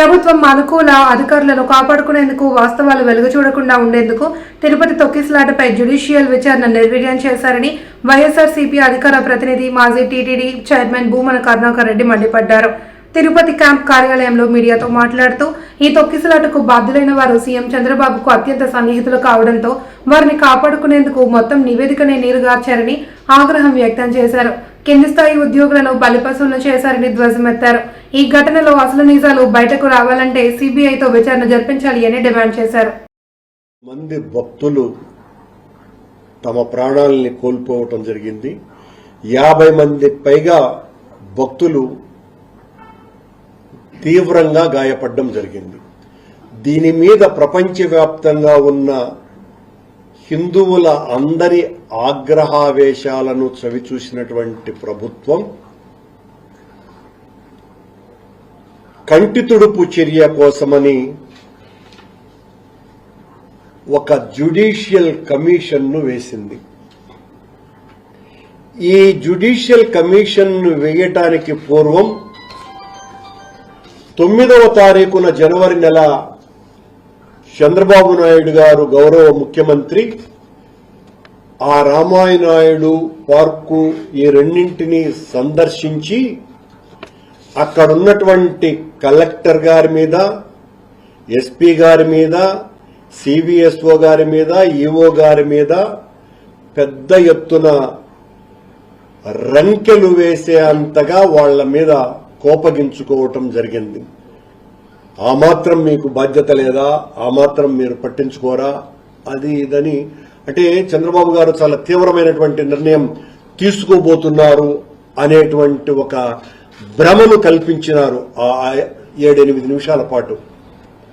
ప్రభుత్వం అనుకూల అధికారులను కాపాడుకునేందుకు వాస్తవాలు వెలుగు చూడకుండా ఉండేందుకు తిరుపతి తొక్కిసలాటపై జ్యుడిషియల్ విచారణ నిర్వీర్యం చేశారని వైఎస్ఆర్సీపీ అధికార ప్రతినిధి మాజీ టీటీడీ చైర్మన్ భూమన కరుణాకర్ రెడ్డి మండిపడ్డారు. తిరుపతి క్యాంప్ కార్యాలయంలో మీడియాతో మాట్లాడుతూ ఈ తొక్కిసలాటకు బాధ్యులైన వారు సీఎం చంద్రబాబుకు అత్యంత సన్నిహితులు కావడంతో వారిని కాపాడుకునేందుకు మొత్తం నివేదికనే నీరుగార్చారని ఆగ్రహం వ్యక్తం చేశారు. కింది స్థాయి ఉద్యోగులను బలిపశువులను చేశారని ధ్వజమెత్తారు. ఈ ఘటనలో అసలు నిజాలు బయటకు రావాలంటే సిబిఐతో విచారణ జరిపించాలి అని డిమాండ్ చేశారు. మంది భక్తులు తమ ప్రాణాలని కోల్పోవటం జరిగింది. 50 మంది పైగా భక్తులు తీవ్రంగా గాయపడడం జరిగింది. దీని మీద ప్రపంచవ్యాప్తంగా ఉన్న హిందువుల అందరి ఆగ్రహావేశాలను చవిచూసినటువంటి ప్రభుత్వం కంటితుడుపు చర్య కోసమని ఒక జ్యుడిషియల్ కమిషన్ను వేసింది. ఈ జ్యుడిషియల్ కమిషన్ను వేయటానికి పూర్వం 9వ తారీఖున జనవరి నెల చంద్రబాబు నాయుడు గారు గౌరవ ముఖ్యమంత్రి ఆ రామాయణాయుడు పార్కు ఈ రెండింటినీ సందర్శించి అక్కడున్నటువంటి కలెక్టర్ గారి మీద, ఎస్పీ గారి మీద, సివిఎస్ఓ గారి మీద, ఈఓ గారి మీద పెద్ద ఎత్తున రంకెలు వేసే అంతగా వాళ్ల మీద కోపగించుకోవటం జరిగింది. ఆ మాత్రం మీకు బాధ్యత లేదా, ఆ మాత్రం మీరు పట్టించుకోరా, అది ఇదని అంటే చంద్రబాబు గారు చాలా తీవ్రమైనటువంటి నిర్ణయం తీసుకోబోతున్నారు అనేటువంటి ఒక భ్రమను కల్పించినారు ఆ 7-8 నిమిషాల పాటు.